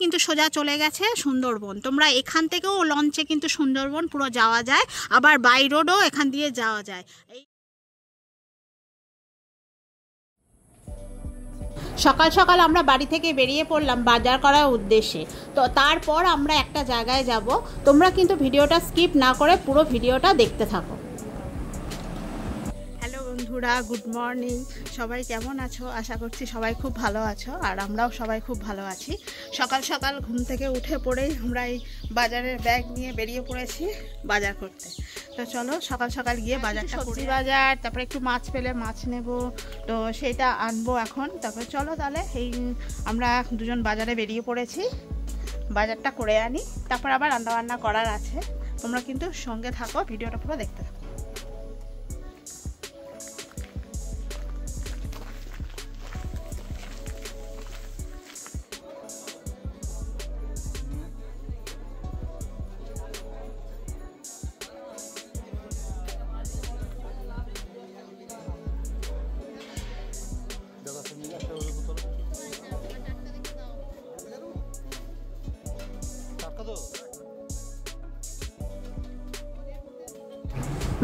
কিন্তু সোজা চলে গেছে সুন্দরবন। তোমরা এখান থেকেও লঞ্চে কিন্তু সুন্দরবন পুরো যাওয়া যায়, আবার বাই রোডও এখান দিয়ে যাওয়া যায়। সকাল সকাল আমরা বাড়ি থেকে বেরিয়ে পড়লাম বাজার করার উদ্দেশ্যে। তো তারপর আমরা একটা জায়গায় যাব, তোমরা কিন্তু ভিডিওটা স্কিপ না করে পুরো ভিডিওটা দেখতে থাকো। হ্যালো বন্ধুরা, গুড মর্নিং। সবাই কেমন আছো? আশা করছি সবাই খুব ভালো আছো, আর আমরাও সবাই খুব ভালো আছি। সকাল সকাল ঘুম থেকে উঠে পড়েই আমরা এই বাজারের ব্যাগ নিয়ে বেরিয়ে পড়েছি বাজার করতে। তো চলো সকাল সকাল গিয়ে বাজারটা, সবজি বাজার, তারপরে একটু মাছ পেলে মাছ নেব, তো সেটা আনবো এখন। তারপরে চলো তাহলে এই আমরা দুজন বাজারে বেরিয়ে পড়েছি, বাজারটা করে আনি, তারপর আবার রান্নাবান্না করার আছে। তোমরা কিন্তু সঙ্গে থাকো, ভিডিওটা পুরো দেখতে থাকো।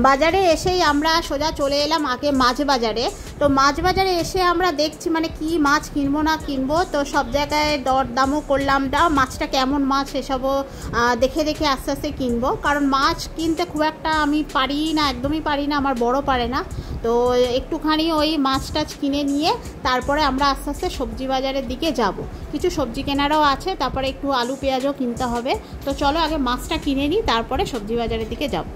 বাজারে এসেই আমরা সোজা চলে এলাম আগে মাছ বাজারে। তো মাছ বাজারে এসে আমরা দেখছি মানে কি মাছ কিনবো না কিনবো, তো সব জায়গায় দরদামও করলাম, মাছটা কেমন মাছ সেসবও দেখে দেখে আস্তে আস্তে কিনবো। কারণ মাছ কিনতে খুব একটা আমি পারি না, একদমই পারি না, আমার বড় পারে না। তো একটুখানি ওই মাছ টাছ কিনে নিয়ে তারপরে আমরা আস্তে আস্তে সবজি বাজারের দিকে যাব। কিছু সবজি কেনারও আছে, তারপরে একটু আলু পেঁয়াজও কিনতে হবে। তো চলো আগে মাছটা কিনে নিই, তারপরে সবজি বাজারের দিকে যাব।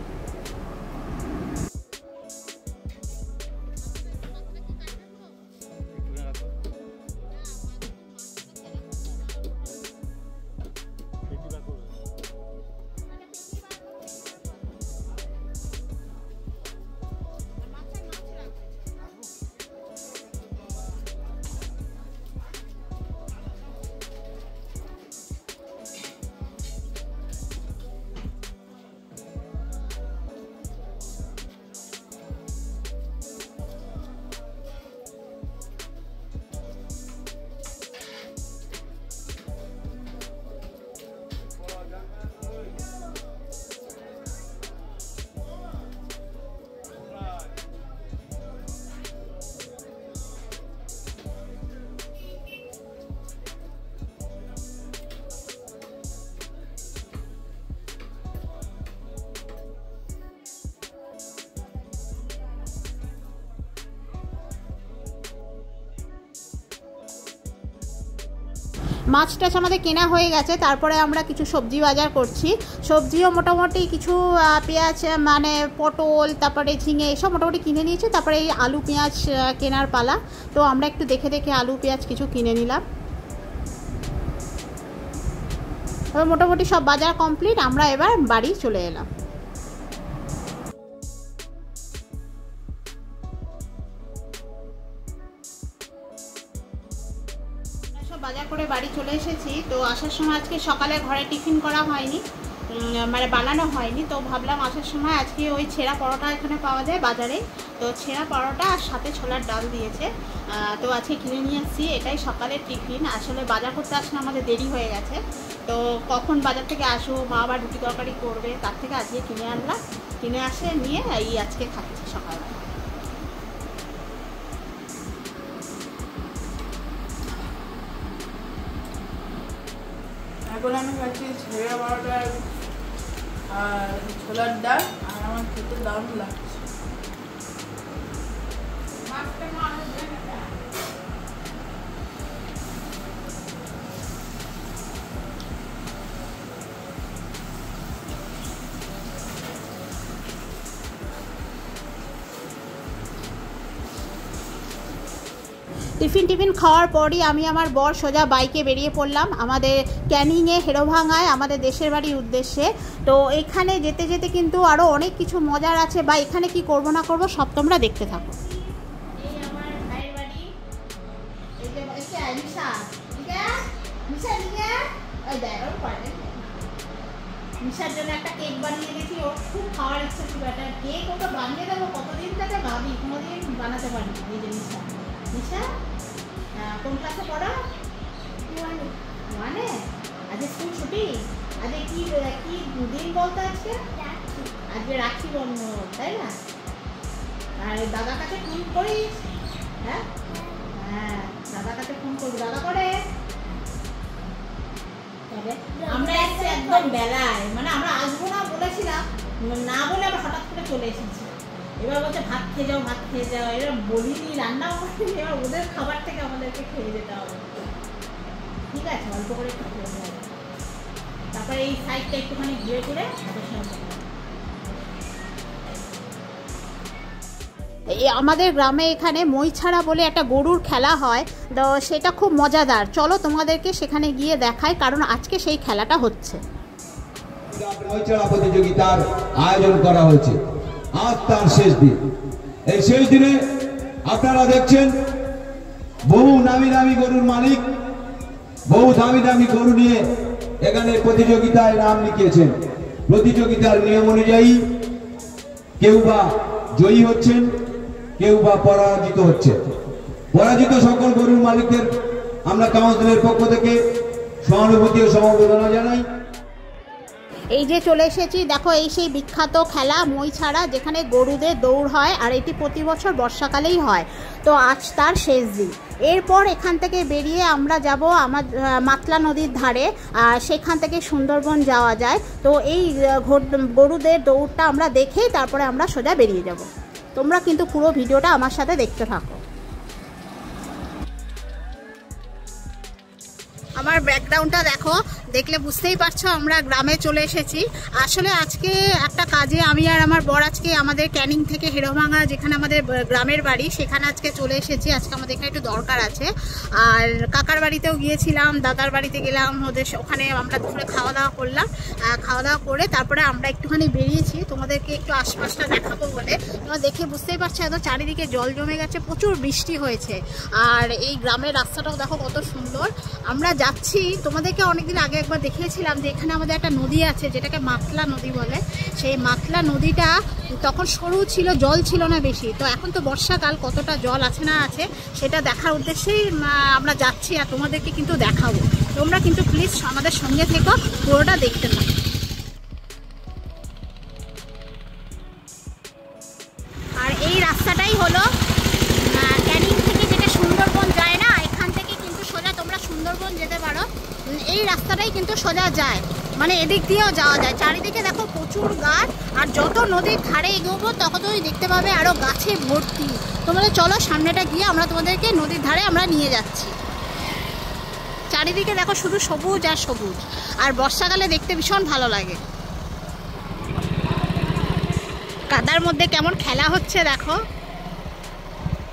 মাছ টাছ আমাদের কেনা হয়ে গেছে, তারপরে আমরা কিছু সবজি বাজার করছি। সবজিও মোটামুটি কিছু পেঁয়াজ মানে পটল, তারপরে ঝিঙে এসব মোটামুটি কিনে নিয়েছি। তারপরে এই আলু পেঁয়াজ কেনার পালা, তো আমরা একটু দেখে দেখে আলু পেঁয়াজ কিছু কিনে নিলাম। তবে মোটামুটি সব বাজার কমপ্লিট, আমরা এবার বাড়ি চলে এলাম। বাজার করে বাড়ি চলে এসেছি। তো আসার সময় আজকে সকালে ঘরে টিফিন করা হয়নি, মানে বানানো হয়নি। তো ভাবলাম আসার সময় আজকে ওই ছেঁড়া পরোটা এখানে পাওয়া যায় বাজারে, তো ছেঁড়া পরোটা আর সাথে ছোলার ডাল দিয়েছে। তো আজকে কিনে নিয়ে আসছি, এটাই সকালের টিফিন। আসলে বাজার করতে আসলে আমাদের দেরি হয়ে গেছে, তো কখন বাজার থেকে আসবো, মা আবার রুটি তরকারি করবে, তার থেকে আজকে কিনে আনলাম। কিনে আসে নিয়ে এই আজকে খাচ্ছি সকালবেলা। এখন আমি খাচ্ছি ছেঁড়া পরোটা আর ছোলার ডাল, আর আমার খেতে দারুণ লাগছে। টিফিন খাওয়ার পরই আমি আমার বর সোজা বাইকে বেরিয়ে পড়লাম আমাদের ক্যানিংয়ে হেরোভাঙায় আমাদের দেশের বাড়ির উদ্দেশ্যে। তো এখানে যেতে যেতে কিন্তু আরও অনেক কিছু মজার আছে, বা এখানে কি করব না করব সব তোমরা দেখতে থাকো। এই আমার ভাইয়ের বাড়ি, এই যে নিশা, নিশা ওই দেখো নিশার জন্য একটা কেক বানিয়ে দিয়েছি, ওর খুব খাওয়ার ইচ্ছা ছিল একটা কেক, ওটা বানিয়ে দেবো কতদিন থেকে ভাবি, কোনোদিন বানাতে পারিনি। এই যে নিশা, নিশা কোন ক্লাসে পড়া? মানে আজকে স্কুল ছুটি? আজকে কি কি দিন বলতো আজকে? আজকে রাখি বন্ধন, তাই না? আর দাদার কাছে ফোন করিস? হ্যাঁ হ্যাঁ, দাদার কাছে ফোন করবি। দাদা করে আমরা এসছি একদম বেলায়, মানে আমরা আসবো না বলেছিলাম, না বলে আমরা হঠাৎ করে চলে এসেছি। এবার বলছে ভাত খেয়ে যাও, ভাত খেয়ে যাও। এবার বলিনি, রান্না করিনি, এবার ওদের খাবার থেকে আমাদেরকে খেয়ে যেতে হবে। ঠিক আছে, অল্প করে একটু খেয়ে যাবে। তারপরে এই সাইডটা একটুখানি ঘুরে ঘুরে আমাদের গ্রামে এখানে মইছাড়া বলে একটা গরুর খেলা হয়, তো সেটা খুব মজাদার। চলো তোমাদেরকে সেখানে গিয়ে দেখাই, কারণ আজকে সেই খেলাটা হচ্ছে। মইছাড়া প্রতিযোগিতার আয়োজন করা হয়েছে, আজ তার শেষ দিন। এই শেষ দিনে আপনারা দেখছেন বহু নামি দামি গরুর মালিক বহু দামি দামি গরু নিয়ে এখানে প্রতিযোগিতায় নাম লিখিয়েছেন। প্রতিযোগিতার নিয়ম অনুযায়ী কেউ বা জয়ী হচ্ছেন, কেউ বা পরাজিত হচ্ছে। পরাজিত সকল গরুর মালিকদের আমরা কাউন্সিলের পক্ষ থেকে সহানুভূতি ও সমবেদনা জানাই। এই যে চলে এসেছি, দেখো এই সেই বিখ্যাত খেলা মইছাড়া, যেখানে গরুদের দৌড় হয়, আর এটি প্রতি বছর বর্ষাকালেই হয়। তো আজ তার শেষ দিন। এরপর এখান থেকে বেরিয়ে আমরা যাব আমার মাতলা নদীর ধারে, আর সেখান থেকে সুন্দরবন যাওয়া যায়। তো এই গরুদের দৌড়টা আমরা দেখেই তারপরে আমরা সোজা বেরিয়ে যাব। তোমরা কিন্তু পুরো ভিডিওটা আমার সাথে দেখতে থাকো। আমার ব্যাকগ্রাউন্ডটা দেখো, দেখলে বুঝতেই পারছো আমরা গ্রামে চলে এসেছি। আসলে আজকে একটা কাজে আমি আর আমার বর আজকে আমাদের ক্যানিং থেকে হেরোভাঙা, যেখানে আমাদের গ্রামের বাড়ি, সেখানে আজকে চলে এসেছি। আজকে আমাদের এখানে একটু দরকার আছে। আর কাকার বাড়িতেও গিয়েছিলাম, দাদার বাড়িতে গেলাম, ওদের ওখানে আমরা দুপুরে খাওয়া দাওয়া করলাম। খাওয়া দাওয়া করে তারপরে আমরা একটুখানি বেরিয়েছি তোমাদেরকে একটু আশপাশটা দেখাবো বলে। তোমরা দেখে বুঝতেই পারছো একদম চারিদিকে জল জমে গেছে, প্রচুর বৃষ্টি হয়েছে। আর এই গ্রামের রাস্তাটাও দেখো কত সুন্দর। আমরা যাচ্ছি, তোমাদেরকে অনেকদিন আগে একবার দেখিয়েছিলাম যে এখানে আমাদের একটা নদী আছে যেটাকে মাতলা নদী বলে। সেই মাতলা নদীটা তখন সরু ছিল, জল ছিল না বেশি। তো এখন তো বর্ষাকাল, কতটা জল আছে না আছে সেটা দেখার উদ্দেশ্যেই আমরা যাচ্ছি, আর তোমাদেরকে কিন্তু দেখাবো। তোমরা কিন্তু প্লিজ আমাদের সঙ্গে থেকো, পুরোটা দেখতে থাকো। আর এই রাস্তাটাই হলো ক্যানিং থেকে যেটা সুন্দরবন যায় না, এখান থেকে কিন্তু সোজা তোমরা সুন্দরবন যেতে পারো। এই রাস্তাটাই কিন্তু সোজা যায়, মানে এদিক দিয়েও যাওয়া যায়। চারিদিকে দেখো প্রচুর গাছ, আর যত নদীর ধারে এগোবো ততই দেখতে পাবে আরও গাছে ভর্তি। তোমাদের চলো সামনেটা গিয়ে আমরা তোমাদেরকে নদীর ধারে আমরা নিয়ে যাচ্ছি। চারিদিকে দেখো শুধু সবুজ আর সবুজ, আর বর্ষাকালে দেখতে ভীষণ ভালো লাগে। কাদার মধ্যে কেমন খেলা হচ্ছে দেখো,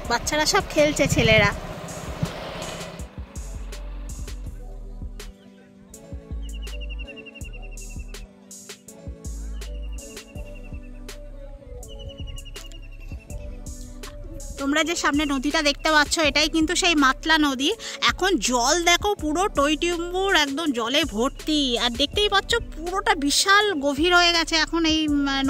বাচ্চারা সব খেলছে, ছেলেরা। তোমরা যে সামনে নদীটা দেখতে পাচ্ছ এটাই কিন্তু সেই মাতলা নদী। এখন জল দেখো পুরো টইটুম্বুর একদম জলে ভর্তি, আর দেখতেই পাচ্ছ পুরোটা বিশাল গভীর হয়ে গেছে এখন এই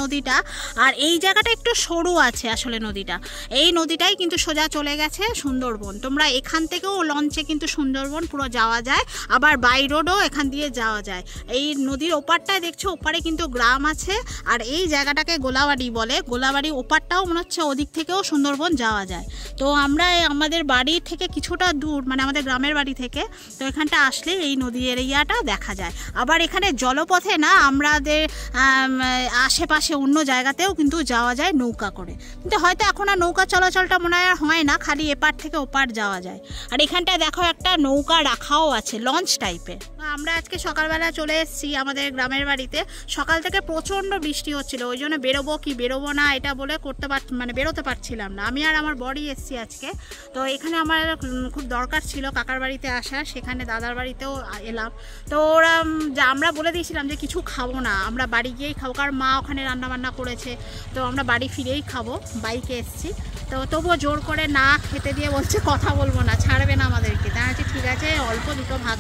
নদীটা। আর এই জায়গাটা একটু সরু আছে আসলে নদীটা। এই নদীটাই কিন্তু সোজা চলে গেছে সুন্দরবন। তোমরা এখান থেকেও লঞ্চে কিন্তু সুন্দরবন পুরো যাওয়া যায়, আবার বাই রোডও এখান দিয়ে যাওয়া যায়। এই নদীর ওপারটায় দেখছো, ওপারে কিন্তু গ্রাম আছে, আর এই জায়গাটাকে গোলাবাড়ি বলে। গোলাবাড়ি ওপারটাও মনে হচ্ছে ওদিক থেকেও সুন্দরবন যাওয়া যায়। তো আমরা আমাদের বাড়ি থেকে কিছুটা দূর, মানে আমাদের গ্রামের বাড়ি থেকে, তো এখানটা আসলে এই নদী এরিয়াটা দেখা যায়। আবার এখানে জলপথে না, আমাদের আশেপাশে অন্য জায়গাতেও কিন্তু যাওয়া যায় নৌকা করে, কিন্তু হয়তো এখন আর নৌকা চলাচলটা মনে হয় না, খালি এপার থেকে ওপার যাওয়া যায়। আর এখানটায় দেখো একটা নৌকা রাখাও আছে, লঞ্চ টাইপের। আমরা আজকে সকালবেলা চলে এসেছি আমাদের গ্রামের বাড়িতে। সকাল থেকে প্রচণ্ড বৃষ্টি হচ্ছিল, ওই জন্য বেরোবো কি বেরোবো না এটা বলে বেরোতে পারছিলাম না। আমি আর আমার বড়ি এসেছি আজকে। তো এখানে আমার খুব দরকার ছিল কাকার বাড়িতে আসার, সেখানে দাদার বাড়িতেও এলাম। তো ওরা আমরা বলে দিয়েছিলাম যে কিছু খাবো না, আমরা বাড়ি গিয়েই খাবো, কারণ মা ওখানে রান্নাবান্না করেছে। তো আমরা বাড়ি ফিরেই খাবো, বাইকে এসেছি। তো তবুও জোর করে না খেতে দিয়ে বলছে কথা বলবো না, ছাড়বে না আমাদেরকে। তাই ঠিক আছে, অল্প দুটো ভাত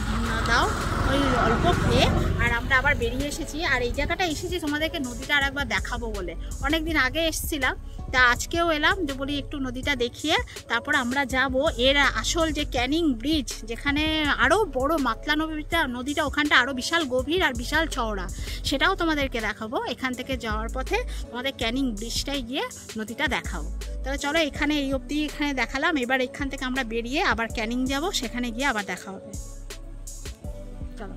দাও, ওই অল্প খেয়ে আর আমরা আবার বেরিয়ে এসেছি। আর এই জায়গাটা এসেছি তোমাদেরকে নদীটা আর একবার দেখাবো বলে, অনেক দিন আগে এসেছিলাম, তা আজকেও এলাম যে বলি একটু নদীটা দেখিয়ে তারপর আমরা যাব এর আসল যে ক্যানিং ব্রিজ, যেখানে আরও বড় মাতলা নদীটা ওখানটা আরও বিশাল গভীর আর বিশাল চওড়া, সেটাও তোমাদেরকে দেখাবো। এখান থেকে যাওয়ার পথে তোমাদের ক্যানিং ব্রিজটায় গিয়ে নদীটা দেখাবো। তাহলে চলো, এখানে এই অবধি এখানে দেখালাম, এবার এখান থেকে আমরা বেরিয়ে আবার ক্যানিং যাব, সেখানে গিয়ে আবার দেখা হবে। চলো।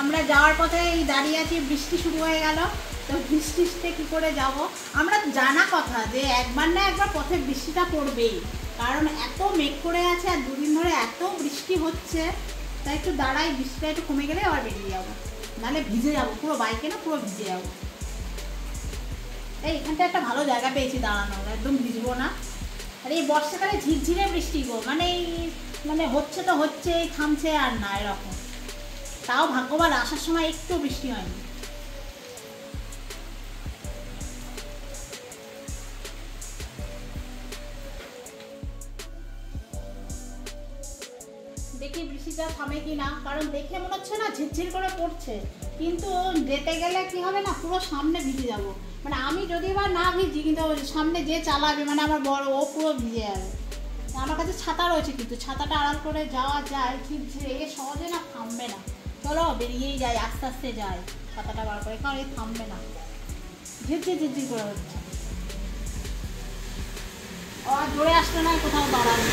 আমরা যাওয়ার পথে দাঁড়িয়ে আছি, বৃষ্টি শুরু হয়ে গেল। তো বৃষ্টিতে কি করে যাব? আমরা জানা কথা যে একবার না একবার পথে বৃষ্টিটা পড়বেই, কারণ এত মেঘ করে আছে আর দুদিন ধরে এত বৃষ্টি হচ্ছে। তাই একটু দাঁড়াই, বৃষ্টিটা একটু কমে গেলে আবার বেরিয়ে যাবো, নাহলে ভিজে যাবো পুরো, বাইকে না পুরো ভিজে যাবো। এই এখানটা একটা ভালো জায়গা পেয়েছি দাঁড়ানোর, একদম ভিজবো না। আর এই বর্ষাকালে ঝিরঝিরে বৃষ্টি গো, মানে হচ্ছে তো হচ্ছে, থামছে আর না, এরকম। তাও ভাগ্যবান আসার সময় একটু বৃষ্টি হয়নি। দেখি বৃষ্টিটা থামে কি না, কারণ দেখে মনে হচ্ছে না ঝিরঝির করে পড়ছে, কিন্তু যেতে গেলে কি হবে না, পুরো সামনে ভিজে যাব। মানে আমি যদি বা না ভিজি, কিন্তু সামনে যে চালাবে, মানে আমার বড়, ও পুরো ভিজে যাবে। আমার কাছে ছাতা রয়েছে, কিন্তু ছাতাটা আড়াল করে যাওয়া যায়, ঝিরঝিরে এ সহজে না থামবে না। চলো বেরিয়েই যাই, আস্তে আস্তে যাই, ছাতাটা বার করে, কারণ এই থামবে না, ঝিরঝির ঝিরঝির করে হচ্ছে। আর জোরে আসলে না, কোথাও দাঁড়াবে।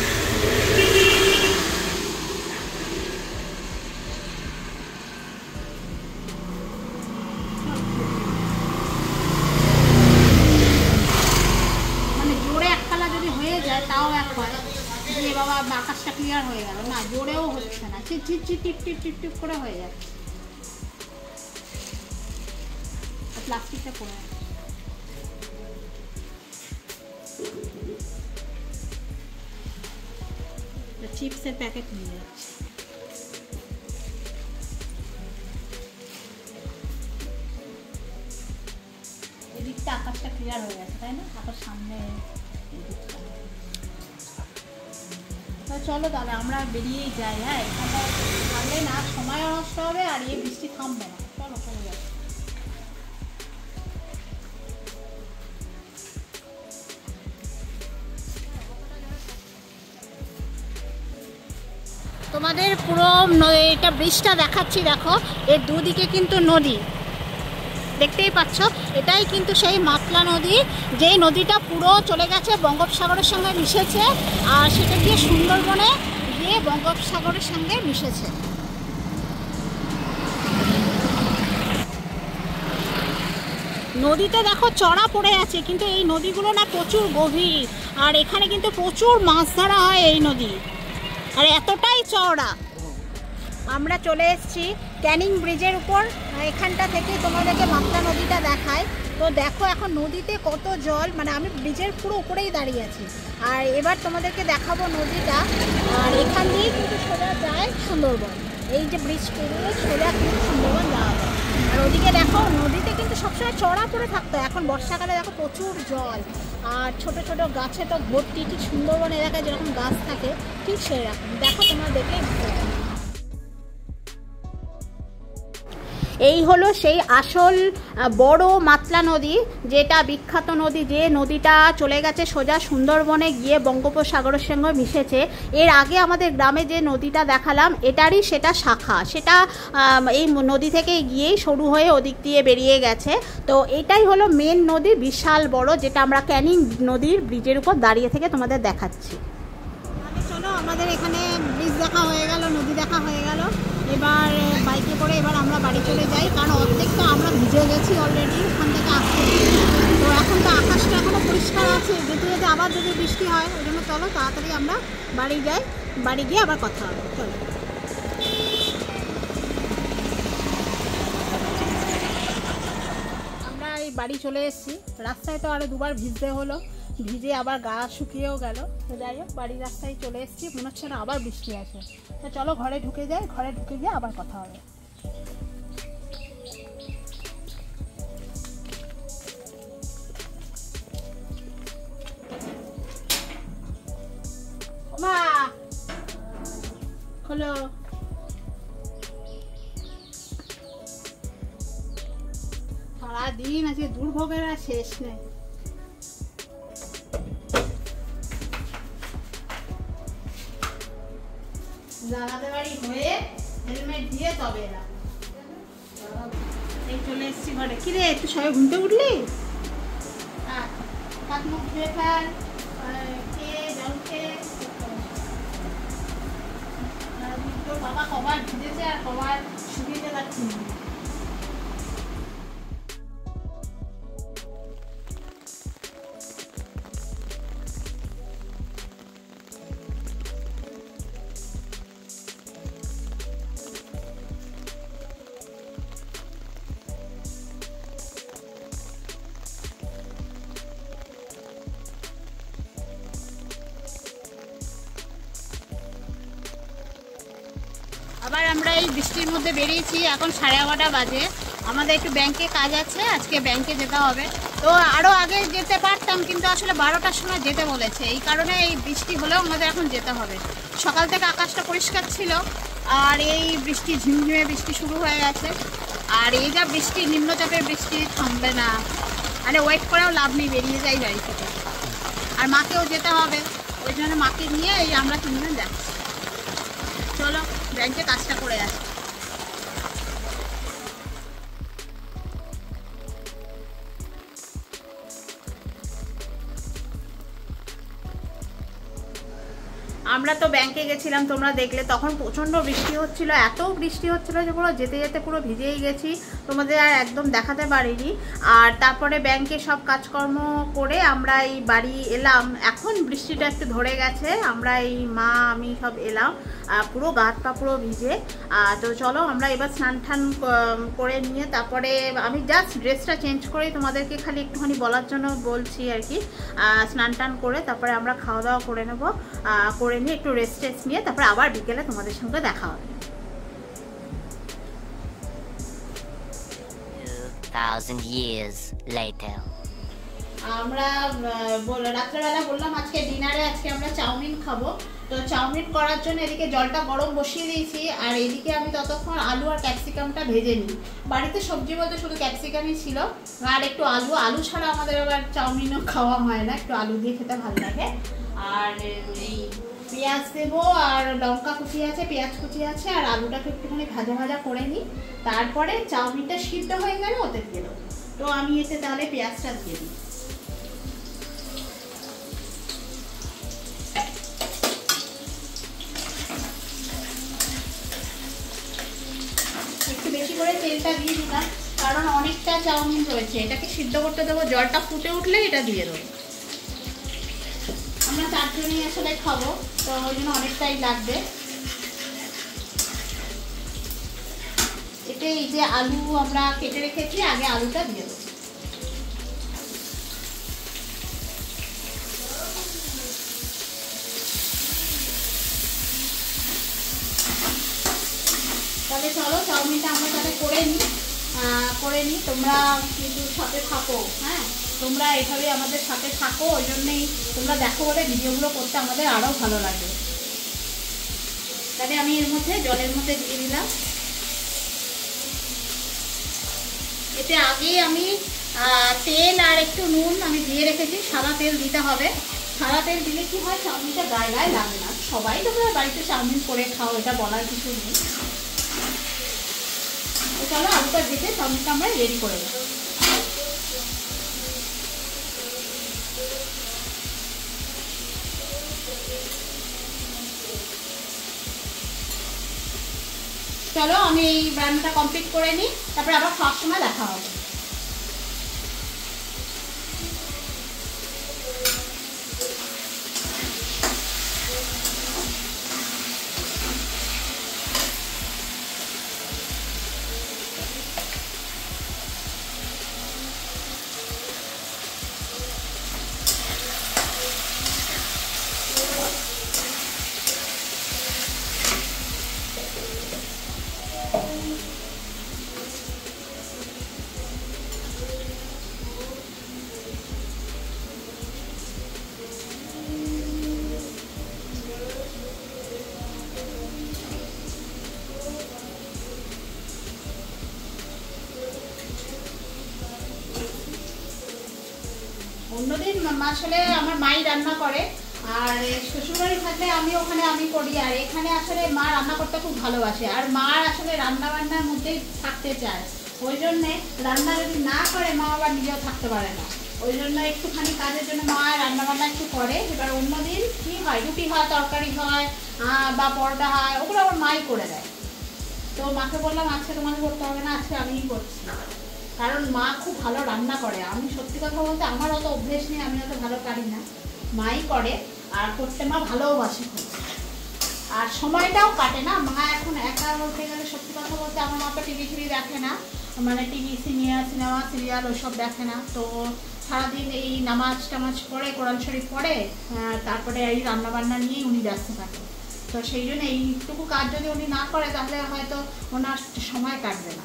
মানে জোরে একতলা যদি হয়ে যায় তাও একবার যে বাবা আকাশটা ক্লিয়ার হয়ে গেল, না জোরেও হচ্ছে না, ঝিরঝির টিপ টিপ টিপ টিপ করে হয়ে যাচ্ছে। প্লাস্টিকটা পড়ে চিপসের প্যাকেট নিয়ে যাচ্ছে। এদিকটা আকাশটা ক্লিয়ার হয়ে গেছে, তাই না? আকাশ সামনে এদিকটা। তো চলো তাহলে আমরা বেরিয়েই যাই। হ্যাঁ, এখানটা থাকলে না সময় নষ্ট হবে, আর এই বৃষ্টি থামবে না। চলো চলে যাই। তোমাদের পুরো এটা ব্রিজটা দেখাচ্ছি, দেখো এর দুদিকে কিন্তু নদী, দেখতেই পাচ্ছ। এটাই কিন্তু সেই মাতলা নদী, যেই নদীটা পুরো চলে গেছে বঙ্গোপসাগরের সঙ্গে মিশেছে, আর সেটা গিয়ে সুন্দরবনে গিয়ে বঙ্গোপসাগরের সঙ্গে মিশেছে। নদীতে দেখো চড়া পড়ে আছে, কিন্তু এই নদীগুলো না প্রচুর গভীর, আর এখানে কিন্তু প্রচুর মাছ ধরা হয় এই নদী, আর এতটাই চওড়া। আমরা চলে এসেছি ক্যানিং ব্রিজের উপর, এখানটা থেকে তোমাদেরকে মাতলা নদীটা দেখায়। তো দেখো এখন নদীতে কত জল, মানে আমি ব্রিজের পুরো উপরেই দাঁড়িয়ে আছি। আর এবার তোমাদেরকে দেখাবো নদীটা, আর এখান দিয়েই কিন্তু সোজা যায় সুন্দরবন। এই যে ব্রিজ পেরিয়ে সোজা কিন্তু সুন্দরবন যাওয়া যায়। আর ওদিকে দেখো নদীতে কিন্তু সবসময় চড়া পড়ে থাকতো, এখন বর্ষাকালে দেখো প্রচুর জল, আর ছোট ছোট গাছে তো ভর্তি, ঠিক সুন্দরবন এলাকায় যেরকম গাছ থাকে ঠিক সেই রকম। দেখো তোমরা দেখলেই বুঝতে পারবে। এই হলো সেই আসল বড় মাতলা নদী, যেটা বিখ্যাত নদী, যে নদীটা চলে গেছে সোজা সুন্দরবনে গিয়ে বঙ্গোপসাগরের সঙ্গে মিশেছে। এর আগে আমাদের গ্রামে যে নদীটা দেখালাম এটারই সেটা শাখা, সেটা এই নদী থেকে গিয়েই শুরু হয়ে ওদিক দিয়ে বেরিয়ে গেছে। তো এটাই হলো মেন নদী, বিশাল বড়, যেটা আমরা ক্যানিং নদীর ব্রিজের উপর দাঁড়িয়ে থেকে তোমাদের দেখাচ্ছি। চলো, আমাদের এখানে ব্রিজ দেখা হয়ে গেল, নদী দেখা হয়ে গেল, এবার বাইকে করে এবার আমরা বাড়ি চলে যাই, কারণ অর্ধেক তো আমরা ভিজে গেছি অলরেডি ওখান থেকে আসতে। তো এখন তো আকাশটা এখনও পরিষ্কার পরিষ্কার আছে, যেতে যেতে আবার যদি বৃষ্টি হয়, ওই জন্য চলো তাড়াতাড়ি আমরা বাড়ি যাই, বাড়ি গিয়ে আবার কথা হবে। চলো। আমরা এই বাড়ি চলে এসেছি, রাস্তায় তো আরও দুবার ভিজতে হলো, ভিজে আবার গা শুকিয়েও গেল। তো যাই হোক, বাড়ির রাস্তায় চলে এসেছি, মনে হচ্ছে না আবার বৃষ্টি আছে। তো চলো ঘরে ঢুকে যাই, ঘরে ঢুকে গিয়ে আবার কথা হবে। মা খোলো। সারাদিন আজকে দুর্ভোগের আর শেষ নেই। জানাতে বাড়ি হয়ে হেলমেট দিয়ে তবে এলাম। এই চলে এসছি ঘরে। কিরে একটু সবাই ঘুমতে উঠলি? হাত মুখ ধুয়ে ফেল, খেয়ে জল খেয়ে। তোর বাবা কবার ভিজেছে আর কবার শুকিয়েছে তার ঠিক নেই। আবার আমরা এই বৃষ্টির মধ্যে বেরিয়েছি, এখন 11:30 বাজে। আমাদের একটু ব্যাংকে কাজ আছে, আজকে ব্যাংকে যেতে হবে। তো আরও আগে যেতে পারতাম, কিন্তু আসলে 12টার সময় যেতে বলেছে, এই কারণে এই বৃষ্টি হলেও আমাদের এখন যেতে হবে। সকাল থেকে আকাশটা পরিষ্কার ছিল, আর এই বৃষ্টি ঝিমঝিমে বৃষ্টি শুরু হয়ে গেছে। আর এই যা বৃষ্টি, নিম্নচাপের বৃষ্টি থামবে না, মানে ওয়েট করেও লাভ নেই, বেরিয়ে যাই বাড়ি থেকে। আর মাকেও যেতে হবে, ওই জন্য মাকে নিয়ে এই আমরা 3 জন যাচ্ছি। চলো ব্যাংকে কাজটা করে আসি। আমরা তো ব্যাংকে গেছিলাম, তোমরা দেখলে, তখন প্রচণ্ড বৃষ্টি হচ্ছিল, এত বৃষ্টি হচ্ছিল যে পুরো যেতে যেতে পুরো ভিজেই গেছি, তোমাদের আর একদম দেখাতে পারিনি। আর তারপরে ব্যাংকে সব কাজকর্ম করে আমরা এই বাড়ি এলাম। এখন বৃষ্টিটা একটু ধরে গেছে, আমরা এই মা আমি সব এলাম, পুরো গা হাত পা পুরো ভিজে। তো চলো আমরা এবার স্নান টান করে নিয়ে তারপরে আমি জাস্ট ড্রেসটা চেঞ্জ করেই তোমাদেরকে খালি একটুখানি বলার জন্য বলছি আর কি। স্নান টান করে তারপরে আমরা খাওয়া দাওয়া করে নেবো, করে নিয়ে একটু রেস্ট টেস্ট নিয়ে তারপরে আবার বিকেলে তোমাদের সঙ্গে দেখা হবে। 2000 years later. আমরা রাত্রেবেলা বললাম আজকে ডিনারে আজকে আমরা চাউমিন খাবো। তো চাউমিন করার জন্য এদিকে জলটা গরম বসিয়ে দিয়েছি, আর এদিকে আমি ততক্ষণ আলু আর ক্যাপসিকামটা ভেজে নিই। বাড়িতে সবজি বলতে শুধু ক্যাপসিকামই ছিল, আর একটু আলু ছাড়া আমাদের আবার চাউমিনও খাওয়া হয় না, একটু আলু দিয়ে খেতে ভালো লাগে। আর এই পেঁয়াজ দেবো, আর লঙ্কা কুচি আছে, পেঁয়াজ কুচি আছে, আর আলুটাকে একটুখানি ভাজা ভাজা করে নিই। তারপরে চাউমিনটা সিদ্ধ হয়ে গেলে ওতে দিয়ে দেবো। তো আমি এতে তাহলে পেঁয়াজটা দিয়ে দিই। একটু বেশি করে তেলটা দিয়ে দিলাম, কারণ অনেকটা চাউমিন রয়েছে, এটাকে সিদ্ধ করতে দেবো। জলটা ফুটে উঠলে এটা দিয়ে দেবো। আমরা 4 জনই আসলে খাবো, তো ওই জন্য অনেকটাই লাগবে। এতে এই যে আলু আমরা কেটে রেখেছি, আগে আলুটা দিয়ে দেবো। তাহলে চলো চাউমিনটা আমরা তাহলে করে নিই। তোমরা কিন্তু সাথে থাকো, হ্যাঁ তোমরা এভাবে আমাদের সাথে থাকো, ওই জন্যই তোমরা দেখো বলে ভিডিওগুলো করতে আমাদের আরও ভালো লাগে। তাহলে আমি এর মধ্যে জলের মধ্যে দিয়ে দিলাম। এতে আগে আমি তেল আর একটু নুন আমি দিয়ে রেখেছি, সাদা তেল দিতে হবে। সাদা তেল দিলে কি হয়, চাউমিনটা গায়ে গায়ে লাগে না। সবাই তোমরা বাড়িতে চাউমিন করে খাও, এটা বলার কিছু নেই। চলো আলুটা ভেজে চাউমিনটা আমরা রেডি করে দেবো। চলো আমি এই রান্নাটা কমপ্লিট করে নিই, তারপরে আবার খাওয়ার সময় দেখা হবে। অন্যদিন আসলে আমার মাই রান্না করে, আর শ্বশুরবাড়ি থাকলে আমি করি, আর এখানে আসলে মা রান্না করতে খুব ভালোবাসে, আর মা আসলে রান্না বান্নার মধ্যেই থাকতে চায়। ওই জন্যে রান্না যদি না করে মা আবার নিজেও থাকতে পারে না, ওই জন্য একটুখানি কাজের জন্য মা রান্না বান্না একটু করে। এবার অন্যদিন কী হয়, রুটি হয়, তরকারি হয় বা পরোটা হয়, ওগুলো আমার মাই করে দেয়। তো মাকে বললাম আজকে তোমাকে করতে হবে না, আজকে আমিই করছি, কারণ মা খুব ভালো রান্না করে। আমি সত্যি কথা বলতে আমার অত অভ্যেস নেই, আমি অত ভালো পারি না, মাই করে, আর করতে মা ভালোবাসে খুব, আর সময়টাও কাটে না। মা এখন একা বলতে গেলে সত্যি কথা বলতে আমার মা তো টিভি দেখে না, মানে টিভি সিনেমা সিরিয়াল ওইসব দেখে না। তো সারাদিন এই নামাজ টামাজ পড়ে, কোরআন শরীফ পড়ে, তারপরে এই রান্নাবান্না নিয়েই উনি ব্যস্ত থাকে। তো সেই জন্য এইটুকু কাজ যদি উনি না করে তাহলে হয়তো ওনার সময় কাটবে না।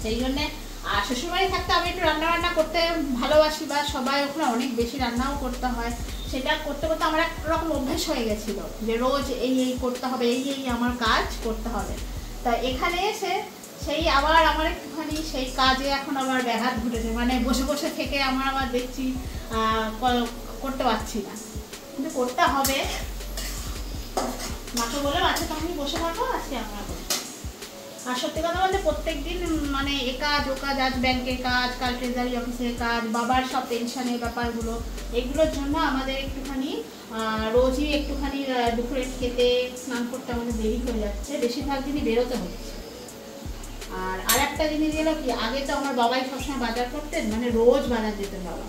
সেই জন্যে আর শ্বশুরবাড়ি থাকতে আমি একটু রান্নাবান্না করতে ভালোবাসি, বা সবাই ওখানে অনেক বেশি রান্নাও করতে হয়, সেটা করতে করতে আমার একরকম অভ্যেস হয়ে গেছিলো যে রোজ এই করতে হবে, এই আমার কাজ করতে হবে। তা এখানে এসে সেই আবার আমার একটুখানি সেই কাজে এখন আবার ব্যাঘাত ঘটেছে, মানে বসে বসে থেকে আমার আবার দেখছি করতে পারছি না, কিন্তু করতে হবে। মাকে বলে আচ্ছা তুমি বসে থাকো, আজকে আমরা করবো। আর সত্যি কথা বলতে প্রত্যেক দিন মানে এ কাজ ও কাজ, আজ ব্যাংকের কাজ, কাল ট্রেজারি অফিসের কাজ, বাবার সব পেনশনের ব্যাপারগুলো, এগুলোর জন্য আমাদের একটুখানি রোজই একটুখানি দুপুরে খেতে স্নান করতে আমাদের দেরি হয়ে যাচ্ছে, বেশিরভাগ দিনই বেরোতে হচ্ছে। আর একটা জিনিস গেল কি, আগে তো আমার বাবাই সবসময় বাজার করতেন, মানে রোজ বাজার যেতেন বাবা,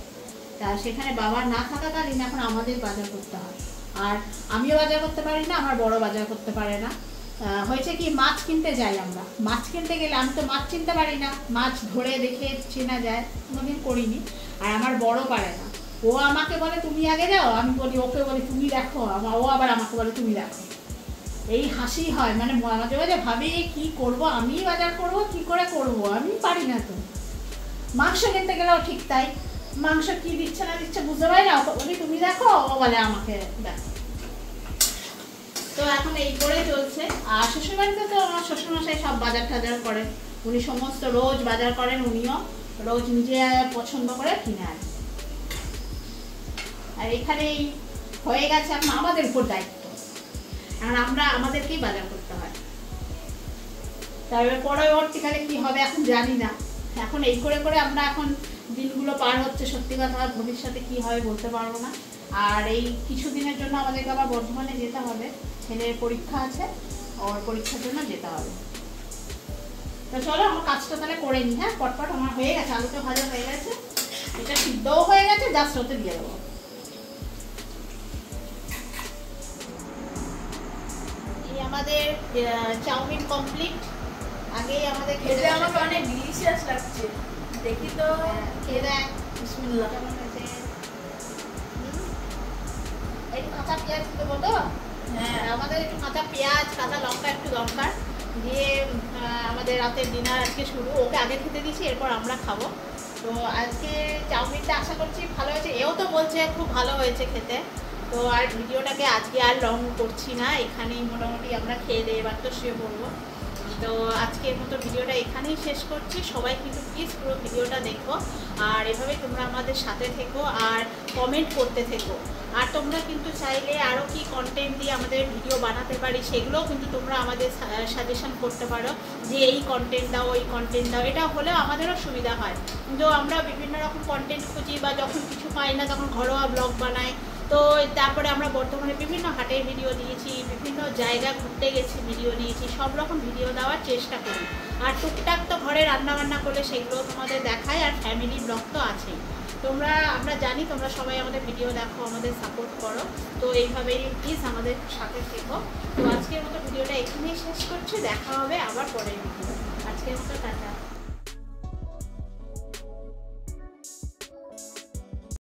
তা সেখানে বাবা না থাকাকালীন এখন আমাদের বাজার করতে হয়। আর আমিও বাজার করতে পারি না, আমার বড় বাজার করতে পারে না। হয়েছে কি, মাছ কিনতে যাই আমরা, মাছ কিনতে গেলে আমি তো মাছ চিনতে পারি না, মাছ ধরে দেখে চেনা যায়, কোনোদিন করিনি। আর আমার বড় পারে না, ও আমাকে বলে তুমি আগে যাও, আমি বলি ওকে বলি তুমি দেখো, ও আবার আমাকে বলে তুমি দেখো। এই হাসি হয়, মানে মাঝে মাঝে ভাবি কি করব, আমি বাজার করব কি করে করব, আমি পারি না। তো মাংস কিনতে গেলেও ঠিক তাই, মাংস কি দিচ্ছে না দিচ্ছে বুঝতে পারি না, ওকে বলি তুমি দেখো, ও বলে আমাকে দেখো। তো এখন এই করে চলছে। আর শ্বশুরবাড়িতে তো আমার শ্বশুরমশাই সব বাজার টাজার করেন, উনি সমস্ত রোজ বাজার করেন, উনিও রোজ নিজে পছন্দ করে কিনে আনেন। আর এখানেই হয়ে গেছে এখন আমাদের উপর দায়িত্ব, এখন আমাদেরকেই বাজার করতে হয়। তারপরে পরবর্তীকালে কি হবে এখন জানি না, এখন এই করে করে আমরা এখন দিনগুলো পার হচ্ছে। সত্যি কথা ভবিষ্যতে কি হবে বলতে পারবো না। আর এই কিছুদিনের জন্য আমাদেরকে আবার বর্ধমানে যেতে হবে, ছেলের পরীক্ষা আছে, ওর পরীক্ষার জন্য যেতে হবে। তো চলো আমার কাজটা তাহলে করে নিই। হ্যাঁ, পটপট আমার হয়ে গেছে, আলুটা ভাজা হয়ে গেছে, এটা সিদ্ধও হয়ে গেছে, জাস্ট ওতে দিয়ে দেবো। এই আমাদের চাউমিন কমপ্লিট। আগেই আমাদের খেতে আমাকে অনেক ডিলিশিয়াস লাগছে, দেখি তো খেয়ে দেখ। বিসমিল্লাহ। একটু কাঁচা পেঁয়াজ দিতে বলো। হ্যাঁ, আমাদের একটু কাঁচা পেঁয়াজ, কাঁচা লঙ্কা একটু দরকার, দিয়ে আমাদের রাতের ডিনার আজকে শুরু। ওকে আগে খেতে দিচ্ছি, এরপর আমরা খাবো। তো আজকে চাউমিনটা আশা করছি ভালো হয়েছে, এও তো বলছে খুব ভালো হয়েছে খেতে। তো আর ভিডিওটাকে আজকে আর লং করছি না, এখানেই মোটামুটি আমরা খেয়ে দিয়ে এবার তো শুয়ে পড়বো। তো আজকের মতো ভিডিওটা এখানেই শেষ করছি। সবাই কিন্তু প্লিজ পুরো ভিডিওটা দেখো, আর এভাবে তোমরা আমাদের সাথে থেকো আর কমেন্ট করতে থেকো। আর তোমরা কিন্তু চাইলে আরও কি কন্টেন্ট দিয়ে আমাদের ভিডিও বানাতে পারি সেগুলোও কিন্তু তোমরা আমাদের সাজেশন করতে পারো, যে এই কন্টেন্ট দাও, ওই কন্টেন্ট দাও। এটা হলেও আমাদেরও সুবিধা হয়, কিন্তু আমরা বিভিন্ন রকম কন্টেন্ট খুঁজি, বা যখন কিছু পাই না তখন ঘরোয়া ব্লগ বানাই। তো তারপরে আমরা বর্তমানে বিভিন্ন হাটের ভিডিও দিয়েছি, বিভিন্ন জায়গা ঘুরতে গেছি ভিডিও নিয়েছি, সব রকম ভিডিও দেওয়ার চেষ্টা করি। আর টুকটাক তো ঘরে রান্নাবান্না করলে সেগুলো তোমাদের দেখায়, আর ফ্যামিলি ব্লগ তো আছেই। আমরা জানি তোমরা সবাই আমাদের ভিডিও দেখো, আমাদের সাপোর্ট করো। তো এইভাবেই প্লিজ আমাদের সাথে থেকো। তো আজকের মতো ভিডিওটা এখানেই শেষ করছি, দেখা হবে আবার পরের ভিডিও। আজকের মতো টাটা।